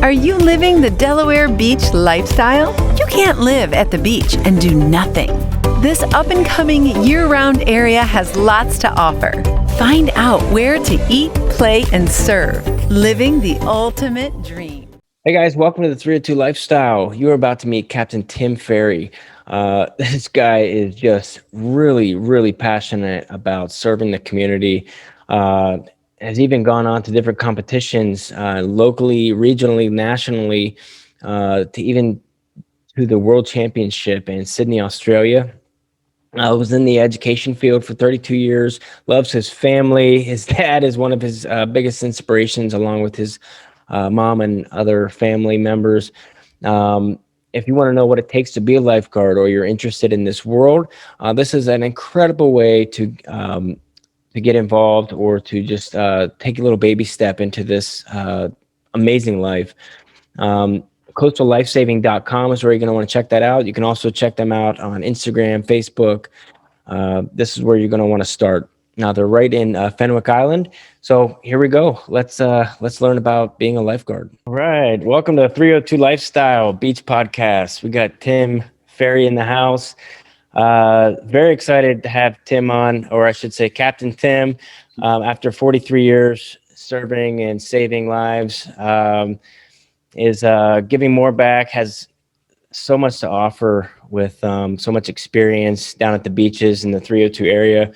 Are you living the Delaware beach lifestyle? You can't live at the beach and do nothing. This up-and-coming year-round area has lots to offer. Find out where to eat, play, and serve. Living the ultimate dream. Hey guys, welcome to the 302 Lifestyle. You're about to meet Captain Tim Ferry. This guy is just really passionate about serving the community. Has even gone on to different competitions locally, regionally, nationally, to even to the World Championship in Sydney, Australia. Was in the education field for 32 years, loves his family. His dad is one of his biggest inspirations, along with his mom and other family members. If you want to know what it takes to be a lifeguard, or you're interested in this world, this is an incredible way to get involved, or to just take a little baby step into this amazing life. CoastalLifesaving.com is where you're going to want to check that out. You can also check them out on Instagram, Facebook. This is where you're going to want to start. Now they're right in Fenwick Island. So here we go. Let's learn about being a lifeguard. All right. Welcome to 302 Lifestyle Beach Podcast. We got Tim Ferry in the house. Very excited to have Tim on, or I should say Captain Tim, after 43 years serving and saving lives, is giving more back, has so much to offer with so much experience down at the beaches in the 302 area.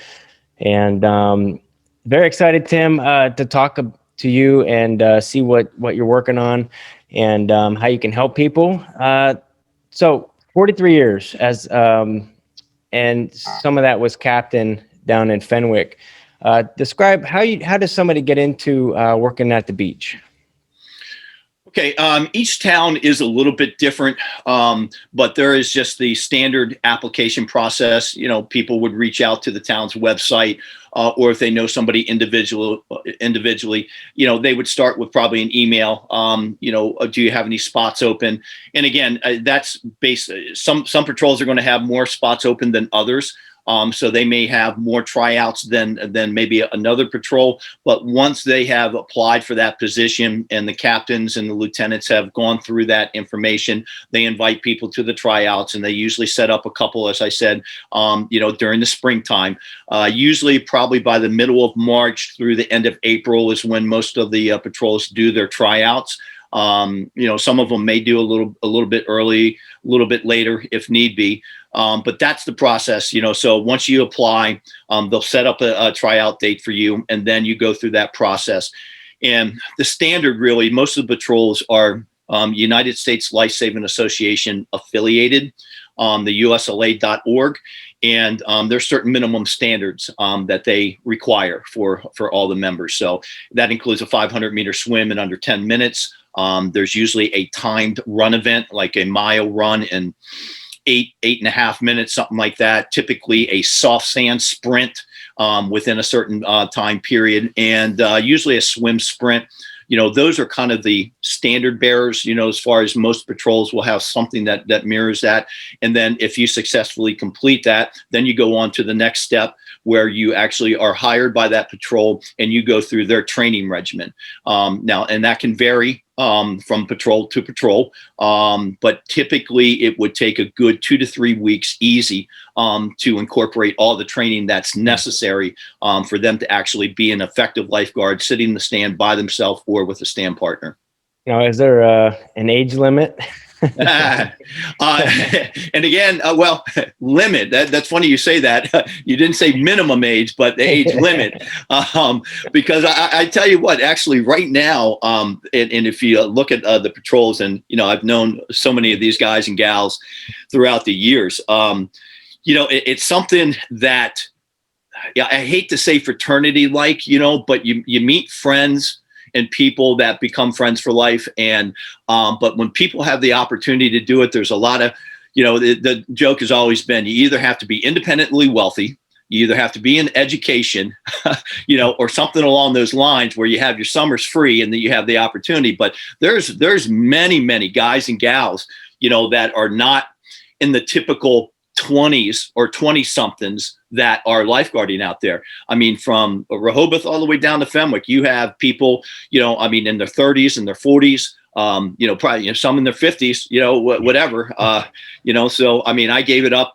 And very excited, Tim, to talk to you and see what you're working on and how you can help people. So 43 years as and some of that was captain down in Fenwick. Describe how does somebody get into working at the beach? Okay, each town is a little bit different, but there is just the standard application process. You know, people would reach out to the town's website, or if they know somebody individually, you know, they would start with probably an email. Do you have any spots open? And again, that's based. Some patrols are going to have more spots open than others. So they may have more tryouts than maybe another patrol. But once they have applied for that position and the captains and the lieutenants have gone through that information, they invite people to the tryouts, and they usually set up a couple, as I said, during the springtime. Usually probably by the middle of March through the end of April is when most of the patrols do their tryouts. Some of them may do a little bit early, a little bit later if need be. But that's the process, so once you apply, they'll set up a tryout date for you, and then you go through that process. And the standard, really, most of the patrols are United States Lifesaving Association affiliated, the USLA.org. And there's certain minimum standards that they require for all the members. So that includes a 500-meter swim in under 10 minutes. There's usually a timed run event, like a mile run in 8.5 minutes, something like that. Typically a soft sand sprint within a certain time period, and usually a swim sprint. Those are kind of the standard bearers, as far as most patrols will have something that mirrors that. And then if you successfully complete that, then you go on to the next step, where you actually are hired by that patrol and you go through their training regimen. And that can vary from patrol to patrol. But typically it would take a good 2 to 3 weeks easy to incorporate all the training that's necessary for them to actually be an effective lifeguard, sitting in the stand by themselves or with a stand partner. Is there an age limit? And again, limit. That's funny you say that. You didn't say minimum age, but the age limit. Because I tell you what, actually right now, and if you look at the patrols, and, I've known so many of these guys and gals throughout the years, it's something that, I hate to say fraternity-like, but you meet friends and people that become friends for life. And but when people have the opportunity to do it, there's a lot of, the joke has always been, you either have to be independently wealthy, you either have to be in education, or something along those lines, where you have your summers free and that you have the opportunity. But there's many guys and gals, that are not in the typical 20s or 20 somethings that are lifeguarding out there. I mean, from Rehoboth all the way down to Fenwick, you have people, in their 30s and their 40s, probably, some in their 50s, whatever, so, I mean, I gave it up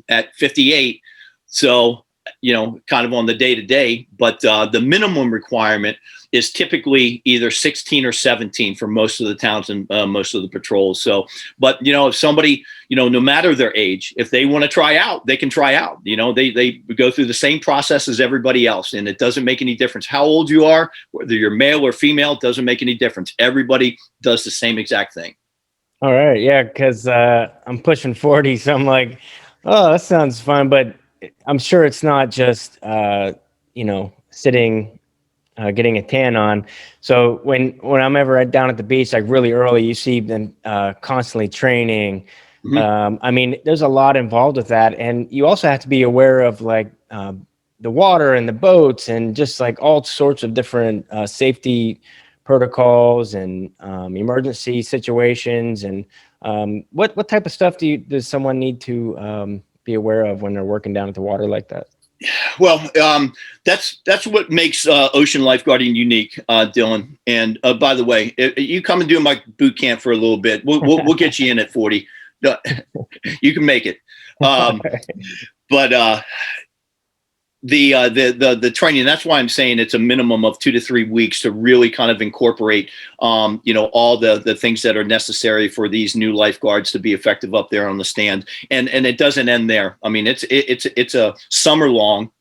at 58. So, kind of on the day to day, but the minimum requirement is typically either 16 or 17 for most of the towns and most of the patrols. So, but if somebody, no matter their age, if they want to try out, they can try out. They go through the same process as everybody else, and it doesn't make any difference how old you are, whether you're male or female. It doesn't make any difference. Everybody does the same exact thing. All right, yeah, because I'm pushing 40, so I'm like, oh, that sounds fun, but I'm sure it's not just sitting. Getting a tan on. So when I'm ever down at the beach, like really early, you see them constantly training. Mm-hmm. I mean, there's a lot involved with that. And you also have to be aware of like the water and the boats and just like all sorts of different safety protocols and emergency situations. And what type of stuff does someone need to be aware of when they're working down at the water like that? Well, that's what makes ocean lifeguarding unique, Dylan. And by the way, if you come and do my boot camp for a little bit, we'll get you in at 40. You can make it. But the training, that's why I'm saying it's a minimum of 2 to 3 weeks to really kind of incorporate all the things that are necessary for these new lifeguards to be effective up there on the stand. And it doesn't end there. I mean, it's a summer long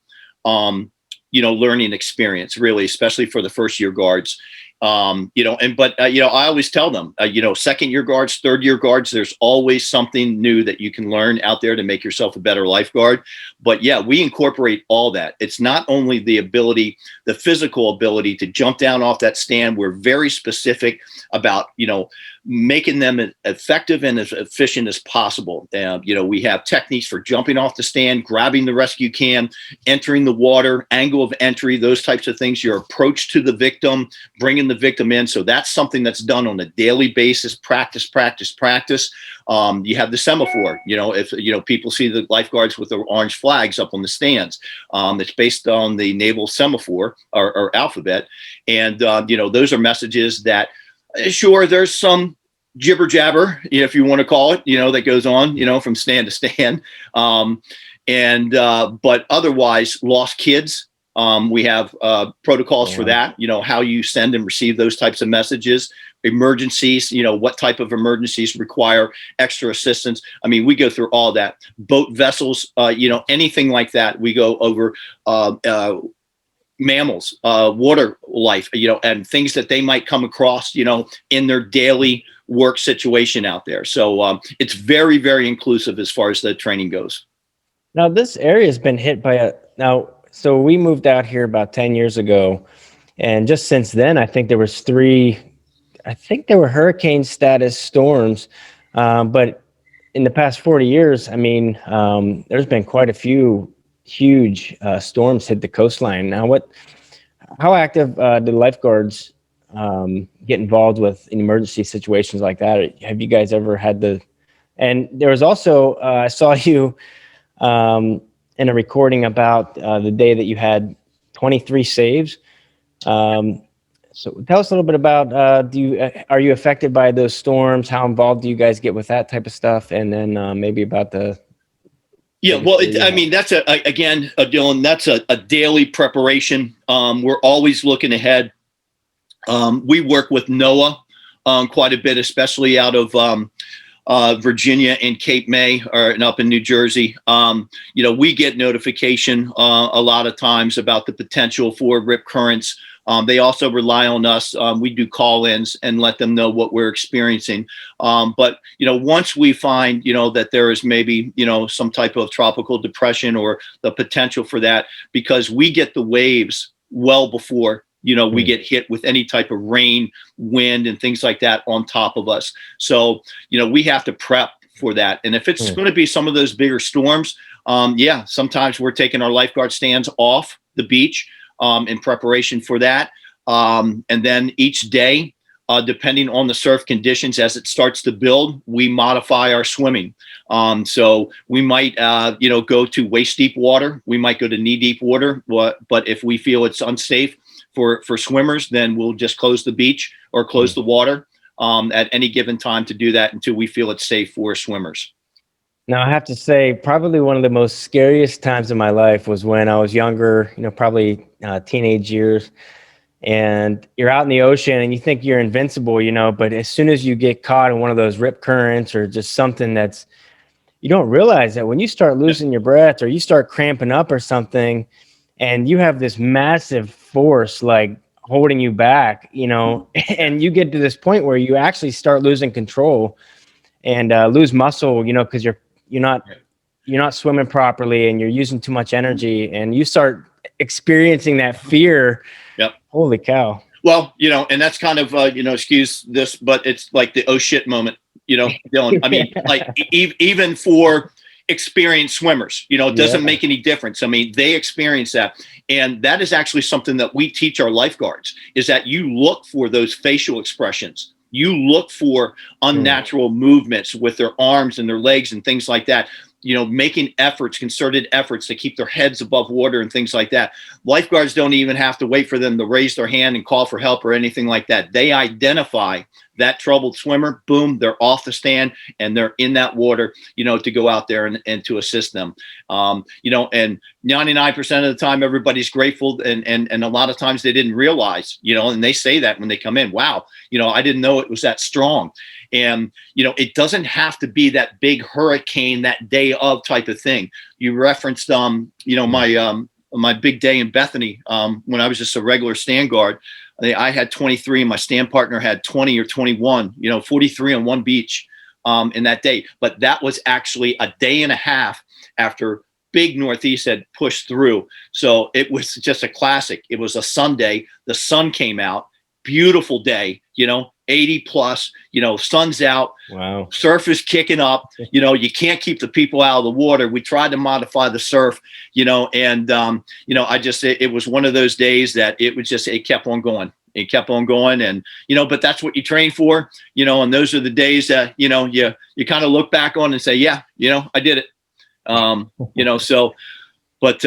learning experience, really, especially for the first year guards. But I always tell them, second year guards, third year guards, there's always something new that you can learn out there to make yourself a better lifeguard. But yeah, we incorporate all that. It's not only the ability, the physical ability to jump down off that stand. We're very specific about, making them as effective and as efficient as possible. We have techniques for jumping off the stand, grabbing the rescue can, entering the water, angle of entry, those types of things, your approach to the victim, bringing the victim in. So that's something that's done on a daily basis, practice. You have the semaphore, if, people see the lifeguards with the orange flags up on the stands, it's based on the naval semaphore or alphabet. And, those are messages that, sure, there's some jibber jabber, if you want to call it, that goes on, from stand to stand. But otherwise, lost kids, we have protocols for that, how you send and receive those types of messages, emergencies, what type of emergencies require extra assistance. I mean, we go through all that. Boat vessels, anything like that. We go over mammals, water life, and things that they might come across, in their daily work situation out there. So it's very, very inclusive as far as the training goes. Now, this area has been hit by so we moved out here about 10 years ago. And just since then, I think there were hurricane status storms. But in the past 40 years, I mean, there's been quite a few huge storms hit the coastline. Now, how active do lifeguards get involved with in emergency situations like that? Have you guys ever had and there was also, I saw you in a recording about the day that you had 23 saves. So tell us a little bit about, are you affected by those storms? How involved do you guys get with that type of stuff? And then maybe about Yeah, well, that's Dylan, that's a daily preparation. We're always looking ahead. We work with NOAA quite a bit, especially out of Virginia and Cape May and up in New Jersey. We get notification a lot of times about the potential for rip currents. They also rely on us. We do call-ins and let them know what we're experiencing. But once we find, that there is maybe, some type of tropical depression or the potential for that, because we get the waves well before, we get hit with any type of rain, wind, and things like that on top of us. So, we have to prep for that. And if it's going to be some of those bigger storms, sometimes we're taking our lifeguard stands off the beach in preparation for that. And then each day depending on the surf conditions, as it starts to build, we modify our swimming. So we might, go to waist deep water. We might go to knee deep water. But if we feel it's unsafe for swimmers, then we'll just close the beach or close the water at any given time to do that until we feel it's safe for swimmers. Now, I have to say, probably one of the most scariest times of my life was when I was younger, probably teenage years. And you're out in the ocean and you think you're invincible, but as soon as you get caught in one of those rip currents or just something you don't realize that when you start losing your breath or you start cramping up or something, and you have this massive force like holding you back, and you get to this point where you actually start losing control and lose muscle, because you're not swimming properly and you're using too much energy, and you start experiencing that fear. Yep. Holy cow. Well, and that's kind of, excuse this, but it's like the oh shit moment, Dylan. I mean, like even for experienced swimmers, it doesn't make any difference. I mean, they experience that. And that is actually something that we teach our lifeguards, is that you look for those facial expressions. You look for unnatural movements with their arms and their legs and things like that. Making concerted efforts to keep their heads above water and things like that. Lifeguards don't even have to wait for them to raise their hand and call for help or anything like that. They identify that troubled swimmer, boom, they're off the stand and they're in that water, to go out there and to assist them. And 99% of the time, everybody's grateful. And a lot of times they didn't realize, and they say that when they come in, wow, I didn't know it was that strong. And, it doesn't have to be that big hurricane that day of type of thing. You referenced, my big day in Bethany, when I was just a regular stand guard. I had 23 and my stand partner had 20 or 21, 43 on one beach in that day. But that was actually a day and a half after big Northeast had pushed through. So it was just a classic. It was a Sunday. The sun came out. Beautiful day, 80 plus, sun's out. Wow. Surf is kicking up. You can't keep the people out of the water. We tried to modify the surf, and it was one of those days that it kept on going. It kept on going. And, but that's what you train for, and those are the days that, you kind of look back on and say, yeah, I did it. So, but,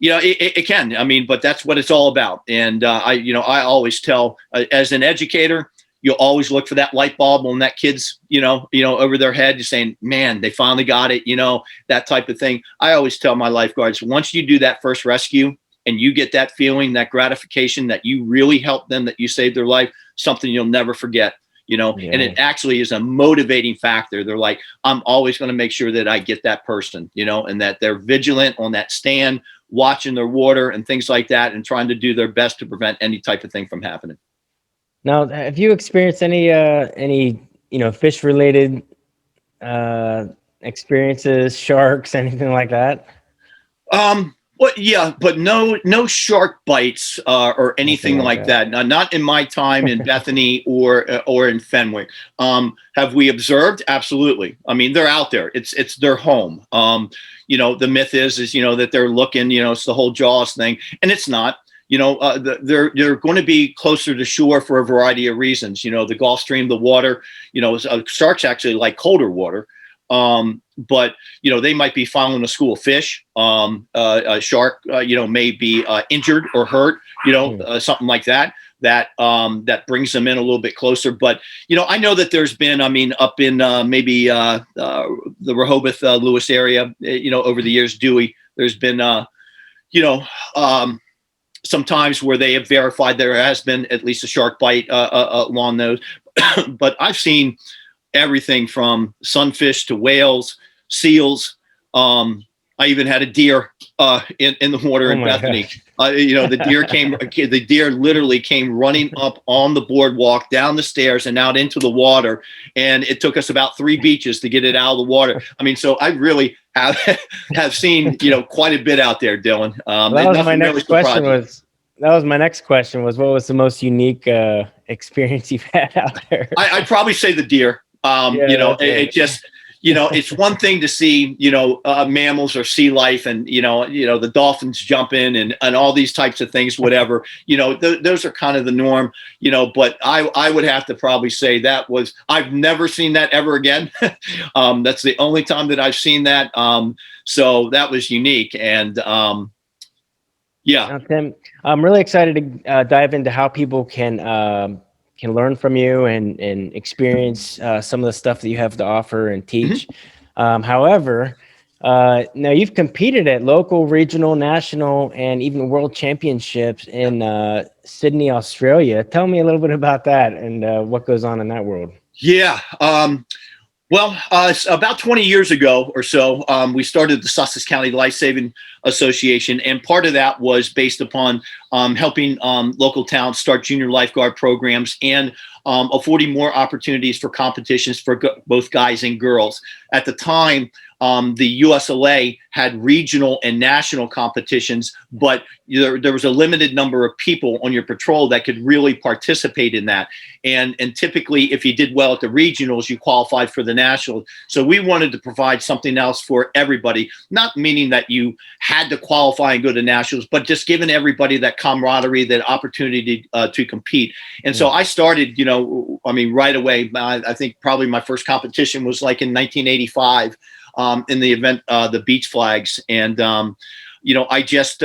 it can, but that's what it's all about. And, I always tell as an educator, you'll always look for that light bulb on that kid's, over their head, just saying, man, they finally got it, that type of thing. I always tell my lifeguards, once you do that first rescue and you get that feeling, that gratification that you really helped them, that you saved their life, something you'll never forget, and it actually is a motivating factor. They're like, I'm always going to make sure that I get that person, and that they're vigilant on that stand, watching their water and things like that, and trying to do their best to prevent any type of thing from happening. Now, have you experienced any fish related experiences, sharks, anything like that? Well, yeah, but no shark bites or anything like that. Not in my time in Bethany or in Fenwick. Have we observed? Absolutely. They're out there. It's their home. The myth is that they're looking. It's the whole Jaws thing, and it's not. They're going to be closer to shore for a variety of reasons. The Gulf Stream, the water. Sharks actually like colder water. But they might be following a school of fish. A shark, may be injured or hurt. Something like that. That brings them in a little bit closer. But I know that there's been, up in maybe the Rehoboth, Lewis area, over the years, Dewey. There's been, sometimes where they have verified there has been at least a shark bite along those. But I've seen everything from sunfish to whales, seals. I even had a deer in the water in Bethany. The deer literally came running up on the boardwalk, down the stairs and out into the water. And it took us about 3 beaches to get it out of the water. So I really have seen, quite a bit out there, Dylan. That was my next question was what was the most unique experience you've had out there? I'd probably say the deer. It just, it's one thing to see, mammals or sea life and, the dolphins jumping and all these types of things, whatever, those are kind of the norm, but I would have to probably say I've never seen that ever again. That's the only time that I've seen that. So that was unique. And, yeah. Now, Tim, I'm really excited to dive into how people can learn from you and experience some of the stuff that you have to offer and teach. However, now you've competed at local, regional, national, and even world championships in Sydney, Australia. Tell me a little bit about that and what goes on in that world. Yeah. Well, about 20 years ago or so, we started the Sussex County Lifesaving Association, and part of that was based upon helping local towns start junior lifeguard programs and affording more opportunities for competitions for both guys and girls. At the time, the USLA had regional and national competitions, but there was a limited number of people on your patrol that could really participate in that. And typically, if you did well at the regionals, you qualified for the national. So we wanted to provide something else for everybody, not meaning that you had to qualify and go to nationals, but just giving everybody that camaraderie, that opportunity to compete. And so I started, right away. I think probably my first competition was like in 1985. In the event, the beach flags. And, I just,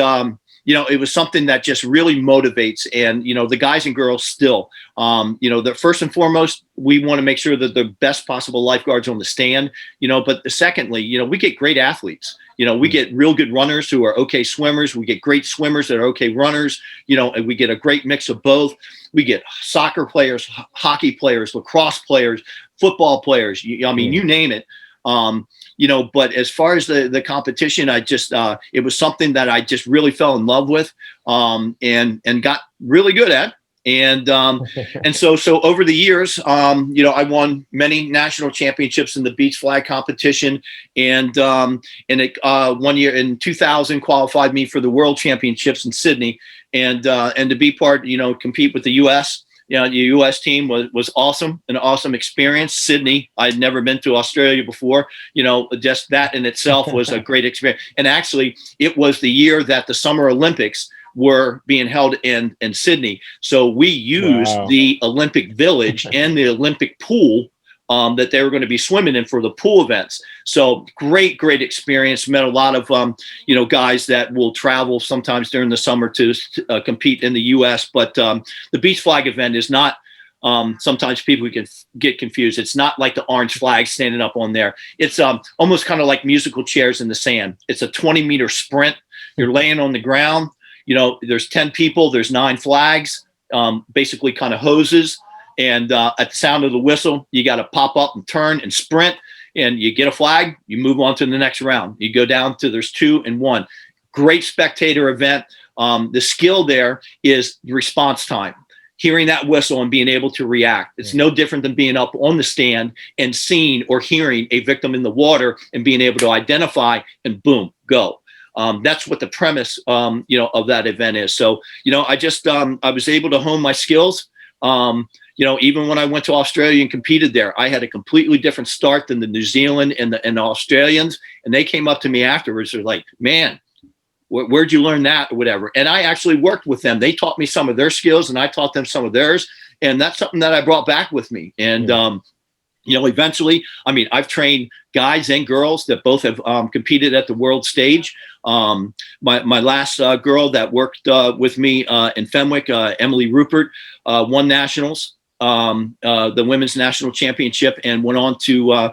it was something that just really motivates. And, the guys and girls still, the first and foremost, we want to make sure that the best possible lifeguards on the stand, but secondly, we get great athletes. We get real good runners who are okay swimmers. We get great swimmers that are okay runners, and we get a great mix of both. We get soccer players, hockey players, lacrosse players, football players. You name it. But as far as the competition, I just, it was something that I just really fell in love with, and got really good at. And, and so over the years, I won many national championships in the beach flag competition, and one year in 2000 qualified me for the world championships in Sydney, and to be part, compete with the U.S. The U.S. team was awesome, an awesome experience. Sydney, I'd never been to Australia before. Just that in itself was a great experience. And actually, it was the year that the Summer Olympics were being held in Sydney. So we used the Olympic Village and the Olympic pool that they were going to be swimming in for the pool events. So great experience. Met a lot of, guys that will travel sometimes during the summer to compete in the U.S. But the beach flag event is not, sometimes people can get confused. It's not like the orange flag standing up on there. It's almost kind of like musical chairs in the sand. It's a 20-meter sprint. You're laying on the ground. There's 10 people. There's 9 flags, basically kind of hoses. And at the sound of the whistle, you got to pop up and turn and sprint, and you get a flag, you move on to the next round. You go down to there's 2 and 1. Great spectator event. The skill there is the response time. Hearing that whistle and being able to react. It's no different than being up on the stand and seeing or hearing a victim in the water and being able to identify and boom, go. That's what the premise, of that event is. So, I just, I was able to hone my skills. Even when I went to Australia and competed there, I had a completely different start than the New Zealand and the Australians. And they came up to me afterwards. They're like, man, where'd you learn that or whatever? And I actually worked with them. They taught me some of their skills and I taught them some of theirs. And that's something that I brought back with me. And, eventually, I've trained guys and girls that both have competed at the world stage. My last girl that worked with me in Fenwick, Emily Rupert, won nationals, the women's national championship, and went on to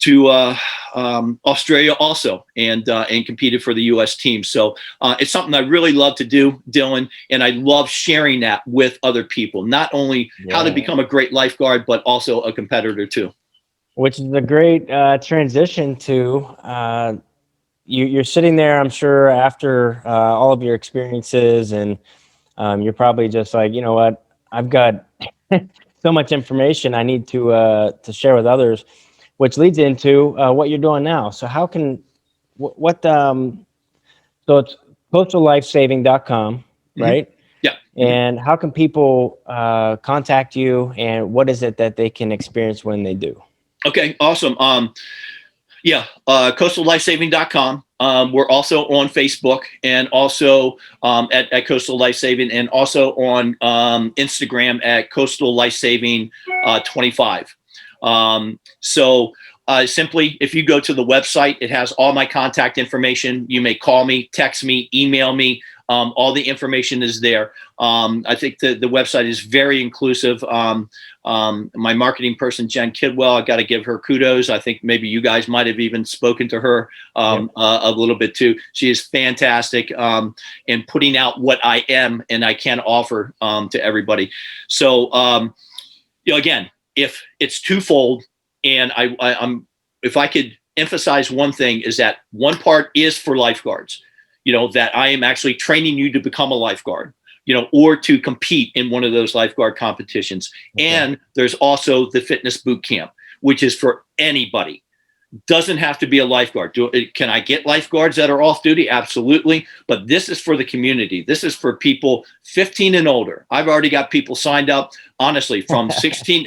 Australia also, and competed for the U.S. team. So it's something I really love to do, Dylan, and I love sharing that with other people, not only how to become a great lifeguard, but also a competitor too. Which is a great transition to you're sitting there, I'm sure, after all of your experiences, and you're probably just like, you know what, I've got so much information I need to share with others, which leads into what you're doing now. So how can so it's coastallifesaving.com, right? Yeah. And how can people contact you, and what is it that they can experience when they do? Okay, awesome. Yeah, coastallifesaving.com. We're also on Facebook and also at Coastal Lifesaving, and also on Instagram at Coastal Lifesaving 25. Simply, if you go to the website, it has all my contact information. You may call me, text me, email me. All the information is there. I think the website is very inclusive. My marketing person, Jen Kidwell, I got to give her kudos. I think maybe you guys might have even spoken to her a little bit too. She is fantastic in putting out what I am and I can offer to everybody. So, again, if it's twofold, and I'm if I could emphasize one thing, is that one part is for lifeguards. That I am actually training you to become a lifeguard, or to compete in one of those lifeguard competitions. Okay. And there's also the fitness boot camp, which is for anybody. Doesn't have to be a lifeguard. Can I get lifeguards that are off duty? Absolutely. But this is for the community. This is for people 15 and older. I've already got people signed up, honestly, from 16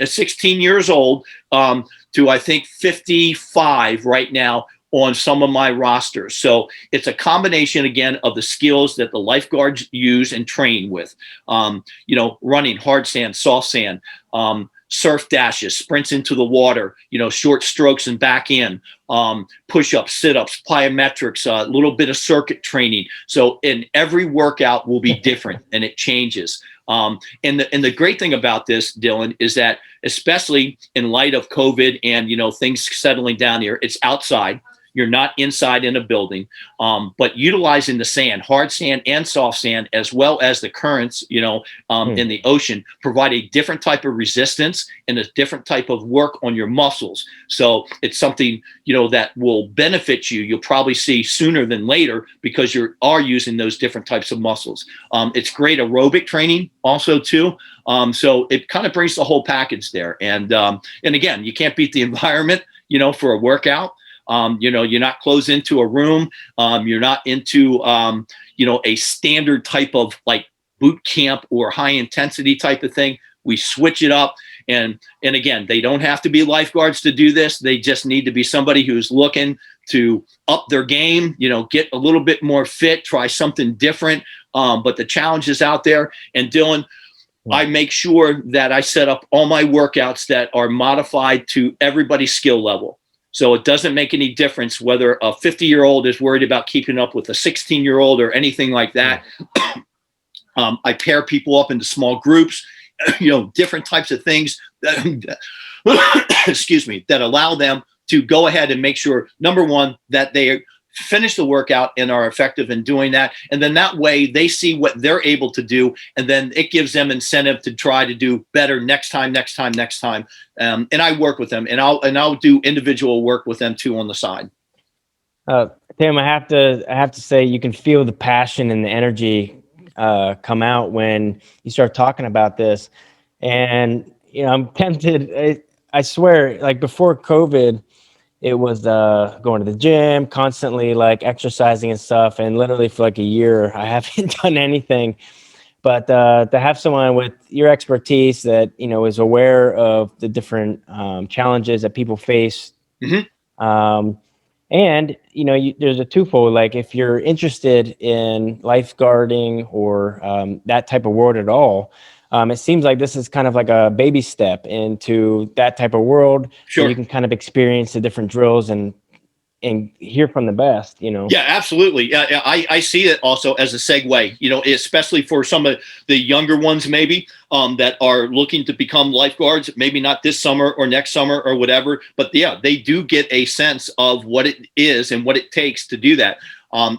years old to I think 55 right now on some of my rosters. So it's a combination, again, of the skills that the lifeguards use and train with. Running, hard sand, soft sand, surf dashes, sprints into the water, short strokes and back in, push-ups, sit-ups, plyometrics, a little bit of circuit training. So in every workout will be different and it changes. And the great thing about this, Dylan, is that especially in light of COVID and, things settling down here, it's outside. You're not inside in a building, but utilizing the sand, hard sand and soft sand, as well as the currents, in the ocean, provide a different type of resistance and a different type of work on your muscles. So it's something, that will benefit you. You'll probably see sooner than later because you are using those different types of muscles. It's great aerobic training also too. So it kind of brings the whole package there. And again, you can't beat the environment, for a workout. You're not closed into a room. You're not into, a standard type of like boot camp or high intensity type of thing. We switch it up. And again, they don't have to be lifeguards to do this. They just need to be somebody who's looking to up their game, get a little bit more fit, try something different. But the challenge is out there. And Dylan, I make sure that I set up all my workouts that are modified to everybody's skill level. So it doesn't make any difference whether a 50-year-old is worried about keeping up with a 16-year-old or anything like that. I pair people up into small groups, different types of things that, excuse me, that allow them to go ahead and make sure, number one, that they finish the workout and are effective in doing that. And then that way they see what they're able to do. And then it gives them incentive to try to do better next time. And I work with them and I'll do individual work with them too on the side. Tim, I have to say, you can feel the passion and the energy come out when you start talking about this. And, I'm tempted, I swear, like before COVID, it was going to the gym, constantly like exercising and stuff. And literally for like a year, I haven't done anything. But to have someone with your expertise that, is aware of the different challenges that people face. Mm-hmm. And, there's a twofold, like if you're interested in lifeguarding or that type of world at all, it seems like this is kind of like a baby step into that type of world. Sure. Where you can kind of experience the different drills and hear from the best, Yeah, absolutely. Yeah, I see it also as a segue, especially for some of the younger ones, maybe that are looking to become lifeguards, maybe not this summer or next summer or whatever. But yeah, they do get a sense of what it is and what it takes to do that.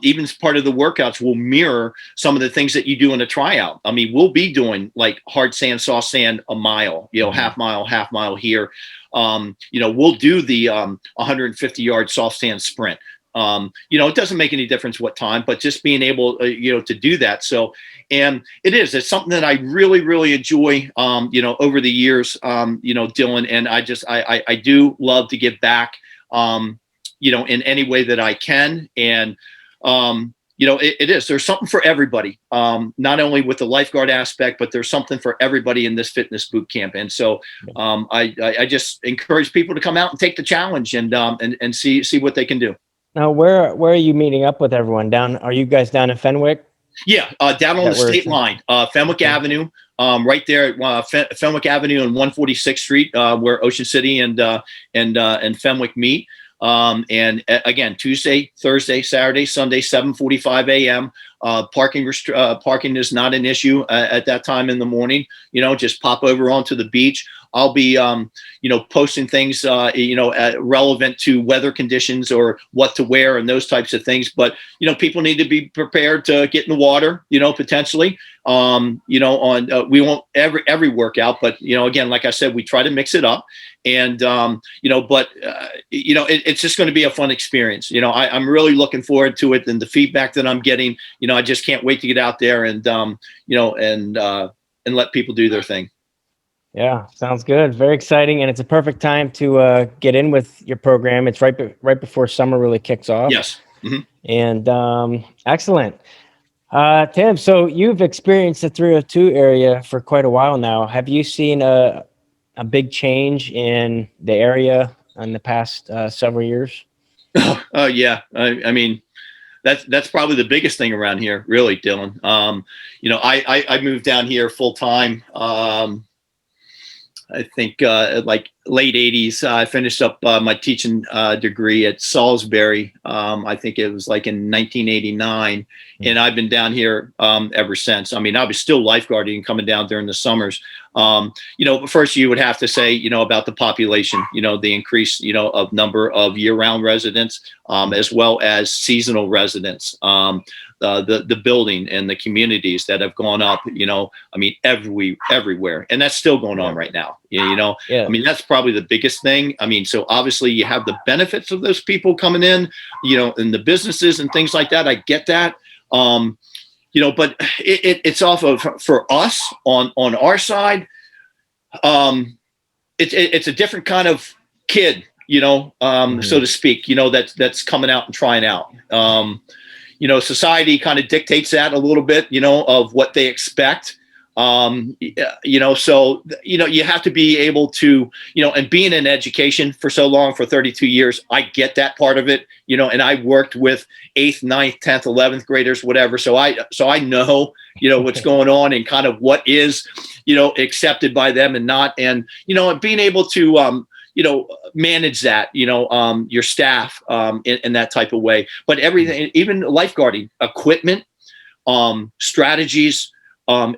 Even as part of the workouts will mirror some of the things that you do in a tryout. I mean, we'll be doing like hard sand, soft sand, a mile, mm-hmm. half mile here. We'll do the 150-yard soft sand sprint. It doesn't make any difference what time, but just being able, to do that. So, and it's something that I really, really enjoy, over the years, Dylan, and I do love to give back, in any way that I can. And, it is. There's something for everybody, not only with the lifeguard aspect, but there's something for everybody in this fitness boot camp. And so I just encourage people to come out and take the challenge and see what they can do. Now, where are you meeting up with everyone? Are you guys down in Fenwick? Yeah, down on the state line, Fenwick Avenue, right there at Fenwick Avenue and 146th Street, where Ocean City and Fenwick meet. And again, Tuesday, Thursday, Saturday, Sunday, 7:45 a.m. Parking is not an issue at that time in the morning. Just pop over onto the beach. I'll be, posting things, relevant to weather conditions or what to wear and those types of things. But, people need to be prepared to get in the water, potentially, we won't every workout, but, again, like I said, we try to mix it up and, it's just going to be a fun experience. I'm really looking forward to it, and the feedback that I'm getting, I just can't wait to get out there and let people do their thing. Yeah, sounds good. Very exciting, and it's a perfect time to get in with your program. It's right before summer really kicks off. Yes. Mm-hmm. And excellent. Tim, so you've experienced the 302 area for quite a while now. Have you seen a big change in the area in the past several years? Yeah. I mean, that's probably the biggest thing around here, really, Dylan. I moved down here full time. I think like late 80s. I finished up my teaching degree at Salisbury. I think it was like in 1989. And I've been down here ever since. I mean, I was still lifeguarding and coming down during the summers. First you would have to say, about the population, the increase, of number of year-round residents, as well as seasonal residents, the building and the communities that have gone up, I mean, everywhere. And that's still going on right now. Yeah. I mean, that's probably the biggest thing. I mean, so obviously you have the benefits of those people coming in, and the businesses and things like that. I get that. But it's off of, for us on our side. It's a different kind of kid, so to speak, that's coming out and trying out. Society kind of dictates that a little bit, of what they expect. So, you have to be able to, and being in education for so long, for 32 years, I get that part of it, and I worked with 8th, 9th, 10th, 11th graders, whatever. So I know, what's going on and kind of what is, accepted by them and not, and, being able to, manage that, your staff, in that type of way, but everything, even lifeguarding equipment, strategies,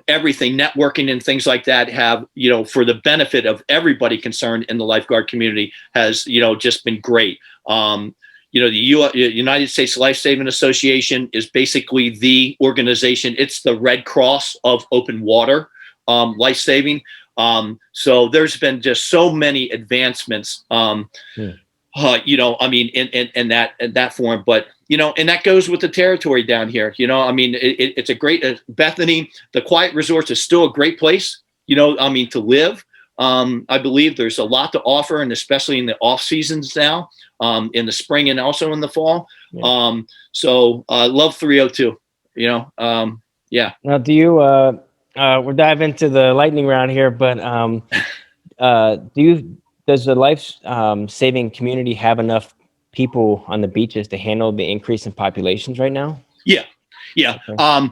everything, networking and things like that have, for the benefit of everybody concerned in the lifeguard community has, just been great. The United States Lifesaving Association is basically the organization. It's the Red Cross of open water, lifesaving. So there's been just so many advancements, I mean, in that form, but, and that goes with the territory down here, I mean, it's a great, Bethany, the Quiet Resorts is still a great place, I mean, to live. I believe there's a lot to offer, and especially in the off seasons now, in the spring and also in the fall. Yeah. So love 302, yeah. Now, do you, we'll dive into the lightning round here, but does the life saving community have enough people on the beaches to handle the increase in populations right now? Yeah. Okay.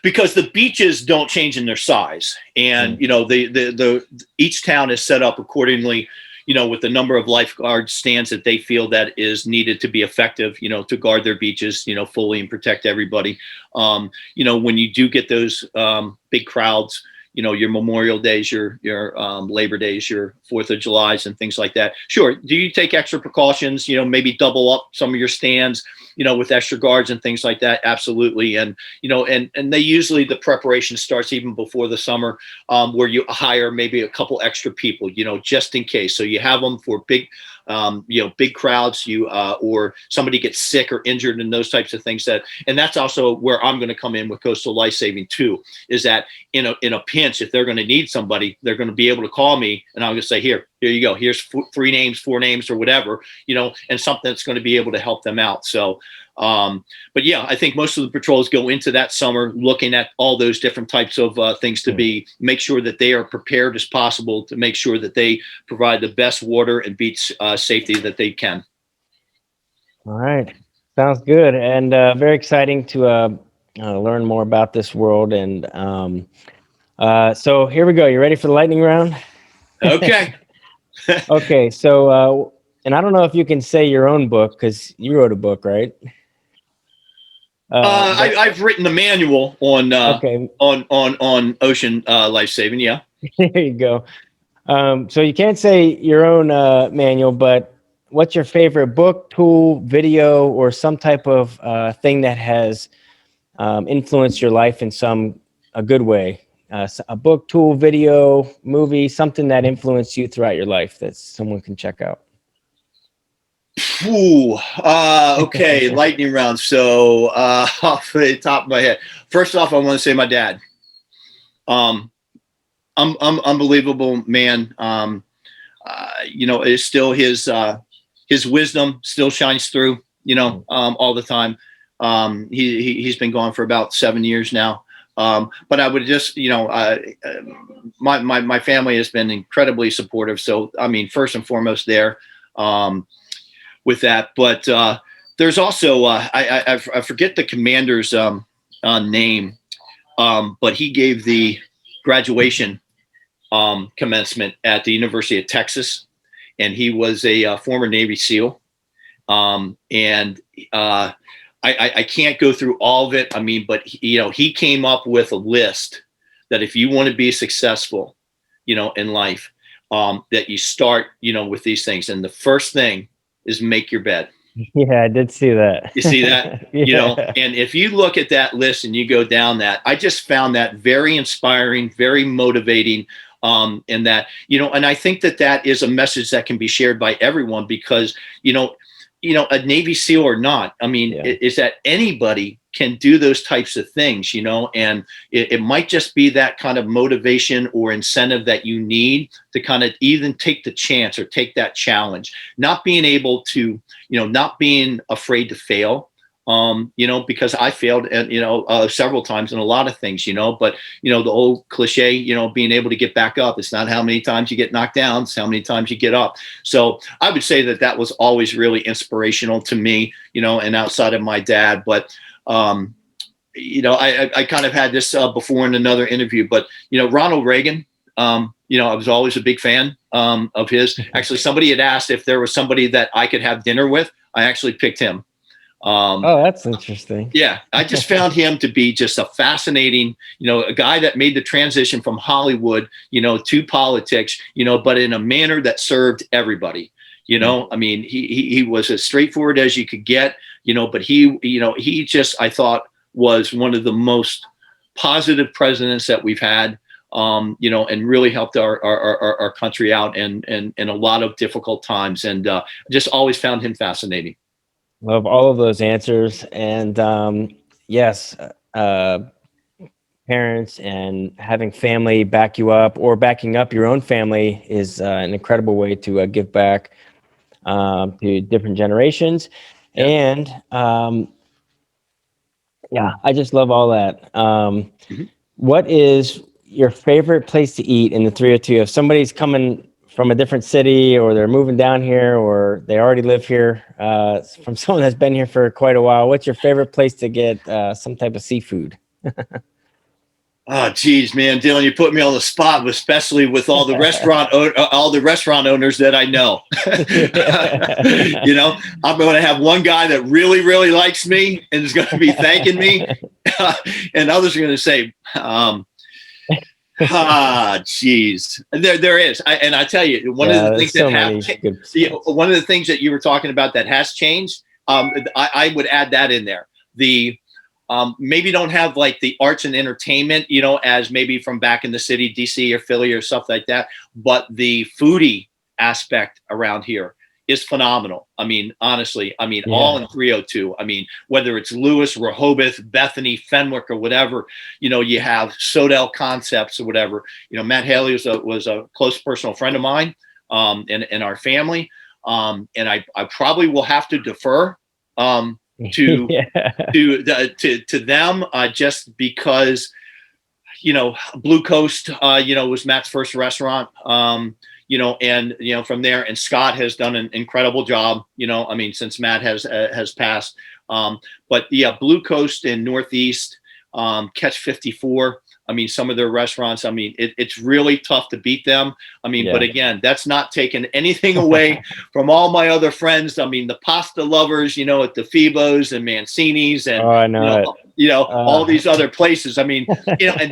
Because the beaches don't change in their size, and the each town is set up accordingly, with the number of lifeguard stands that they feel that is needed to be effective, to guard their beaches, fully and protect everybody. When you do get those big crowds, your Memorial Days, your Labor Days, your 4th of July's and things like that. Sure. Do you take extra precautions, maybe double up some of your stands, with extra guards and things like that? Absolutely. And, and they usually, the preparation starts even before the summer, where you hire maybe a couple extra people, just in case. So you have them for big, big crowds, or somebody gets sick or injured and those types of things and that's also where I'm going to come in with Coastal Lifesaving too, is that in a pinch, if they're going to need somebody, they're going to be able to call me, and I'm going to say, here you go. Here's 3 names, 4 names or whatever, and something that's going to be able to help them out. So, But yeah, I think most of the patrols go into that summer looking at all those different types of things to make sure that they are prepared as possible to make sure that they provide the best water and beach safety that they can. All right. Sounds good. And very exciting to learn more about this world. And so here we go. You ready for the lightning round? Okay. Okay. So, and I don't know if you can say your own book because you wrote a book, right? I've written a manual on okay. on ocean life saving. Yeah. There you go. So you can't say your own manual, but what's your favorite book, tool, video, or some type of thing that has influenced your life in a good way? A book, tool, video, movie, something that influenced you throughout your life that someone can check out. Ooh, okay, lightning round. So off the top of my head, first off, I want to say my dad. Unbelievable man. It's still his wisdom still shines through. All the time. He's been gone for about 7 years now. But I would just, my family has been incredibly supportive. So I mean, first and foremost, there. With that, but there's also I forget the commander's name, but he gave the graduation commencement at the University of Texas, and he was a former Navy SEAL, and I can't go through all of it. I mean, but he came up with a list that if you want to be successful, in life, that you start, with these things, and the first thing is make your bed. Yeah, I did see that. You see that? Yeah. And if you look at that list and you go down that, I just found that very inspiring, very motivating. And that, and I think that is a message that can be shared by everyone because, a Navy SEAL or not, I mean, is that anybody can do those types of things, and it might just be that kind of motivation or incentive that you need to kind of even take the chance or take that challenge, not being able to, not being afraid to fail, because I failed and, several times in a lot of things, but, the old cliche, being able to get back up. It's not how many times you get knocked down, it's how many times you get up. So I would say that was always really inspirational to me, and outside of my dad, but, I kind of had this before in another interview, but, Ronald Reagan, I was always a big fan of his. Actually, somebody had asked if there was somebody that I could have dinner with. I actually picked him. Oh, that's interesting. Yeah, I just found him to be just a fascinating, a guy that made the transition from Hollywood, to politics, but in a manner that served everybody. I mean, he was as straightforward as you could get, but he just, I thought, was one of the most positive presidents that we've had, and really helped our country out in a lot of difficult times. And just always found him fascinating. Love all of those answers. And yes, parents and having family back you up or backing up your own family is an incredible way to give back to different generations. Yeah. And I just love all that. What is your favorite place to eat in the 302? If somebody's coming from a different city or they're moving down here or they already live here, from someone that's been here for quite a while, what's your favorite place to get some type of seafood? Oh, geez, man, Dylan, you put me on the spot, especially with all the restaurant owners that I know. I'm going to have one guy that really, really likes me and is going to be thanking me, and others are going to say, geez, there is. I tell you, one of the things one of the things that you were talking about that has changed. I would add that in there. Maybe don't have like the arts and entertainment, as maybe from back in the city, DC or Philly or stuff like that. But the foodie aspect around here is phenomenal. I mean, honestly, all in 302. I mean, whether it's Lewis, Rehoboth, Bethany, Fenwick, or whatever, you have Sodell Concepts or whatever. Matt Haley was a close personal friend of mine, in our family. And I probably will have to defer, to Yeah. to them, just because, Blue Coast, was Matt's first restaurant. And from there, and Scott has done an incredible job. Since Matt has passed. But yeah, Blue Coast and Northeast, Catch 54. Some of their restaurants, it's really tough to beat them. Yeah. But again, that's not taking anything away from all my other friends. The pasta lovers, at the Fibos and Mancini's and, Oh, I know all these other places. And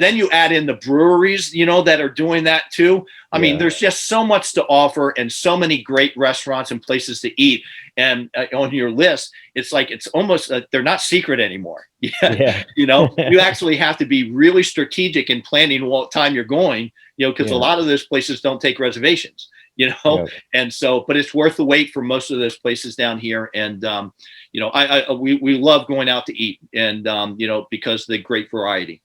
then you add in the breweries, that are doing that too. There's just so much to offer and so many great restaurants and places to eat. And on your list, it's like, it's almost, they're not secret anymore. Yeah. You actually have to be really strategic in planning what time you're going, because a lot of those places don't take reservations, and so, but it's worth the wait for most of those places down here. And, we love going out to eat and, because of the great variety.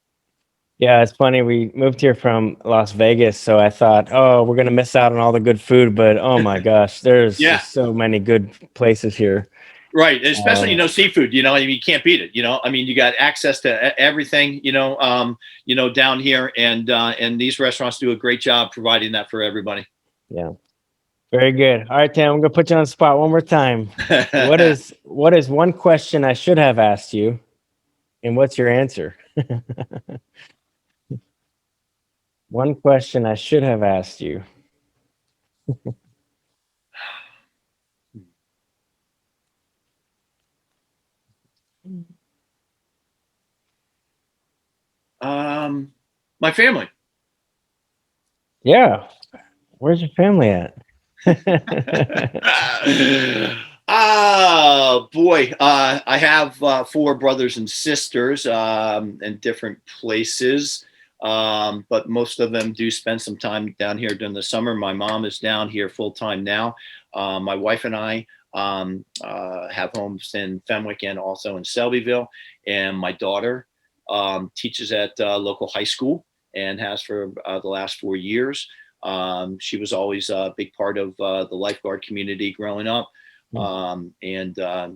Yeah, it's funny. We moved here from Las Vegas, so I thought, oh, we're gonna miss out on all the good food, but oh my gosh, there's just so many good places here. Right, especially seafood. You can't beat it. You got access to everything. Down here, and these restaurants do a great job providing that for everybody. Yeah, very good. All right, Tim, I'm gonna put you on the spot one more time. What is one question I should have asked you, and what's your answer? One question I should have asked you. My family. Yeah. Where's your family at? Boy. I have 4 brothers and sisters in different places. But most of them do spend some time down here during the summer. My mom is down here full time now. My wife and I have homes in Fenwick and also in Selbyville. And my daughter teaches at local high school and has for the last 4 years. She was always a big part of the lifeguard community growing up, and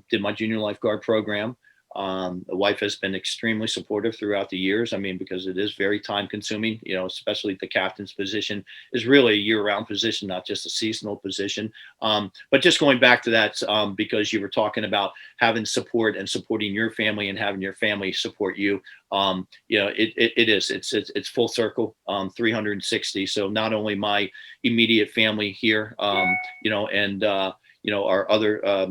did my junior lifeguard program. The wife has been extremely supportive throughout the years. Because it is very time consuming, especially the captain's position is really a year round position, not just a seasonal position. But just going back to that, because you were talking about having support and supporting your family and having your family support you. It's full circle, 360. So not only my immediate family here, and, our other,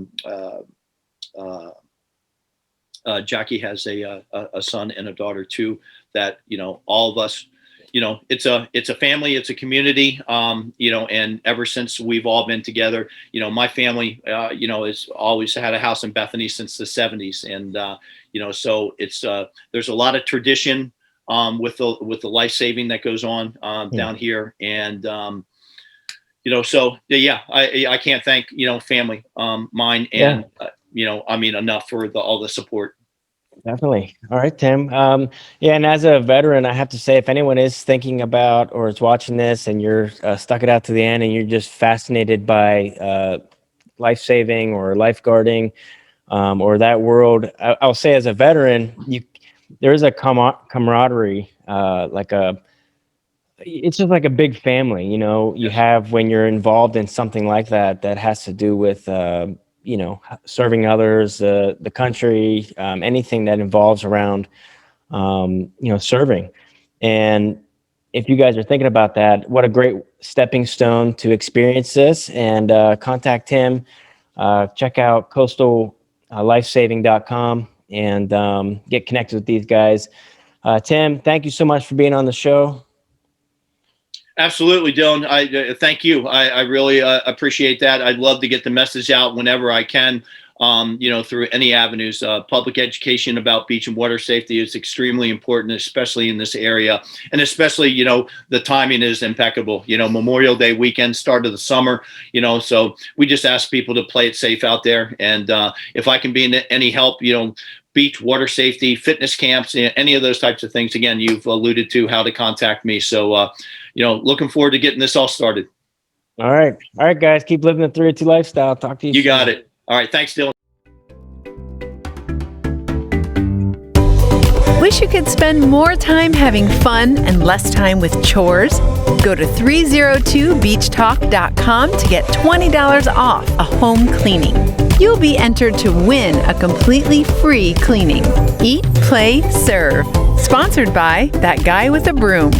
Jackie has a son and a daughter too, that, all of us, it's a family, it's a community, and ever since we've all been together, my family, has always had a house in Bethany since the 70s. And, so it's, there's a lot of tradition, with the life saving that goes on, down here. And, so yeah, I can't thank, family, mine and, enough for all the support. Definitely. All right, Tim. Yeah, and as a veteran, I have to say, if anyone is thinking about or is watching this and you're stuck it out to the end and you're just fascinated by life saving or lifeguarding, or that world, I'll say as a veteran, there is a camaraderie, it's just like a big family, you have when you're involved in something like that has to do with, serving others, the country, anything that involves around, serving. And if you guys are thinking about that, what a great stepping stone to experience this. And contact him, check out Coastal Lifesaving.com and get connected with these guys. Tim, thank you so much for being on the show. Absolutely, Dylan. I thank you. I really appreciate that. I'd love to get the message out whenever I can, through any avenues. Public education about beach and water safety is extremely important, especially in this area. And especially, the timing is impeccable. Memorial Day weekend, start of the summer, so we just ask people to play it safe out there. And if I can be in any help, beach, water safety, fitness camps, any of those types of things, again, you've alluded to how to contact me. So, looking forward to getting this all started. All right, guys, keep living the 302 lifestyle. Talk to you soon. You got it. All right. Thanks, Dylan. Wish you could spend more time having fun and less time with chores? Go to 302beachtalk.com to get $20 off a home cleaning. You'll be entered to win a completely free cleaning. Eat, play, serve. Sponsored by That Guy with a Broom.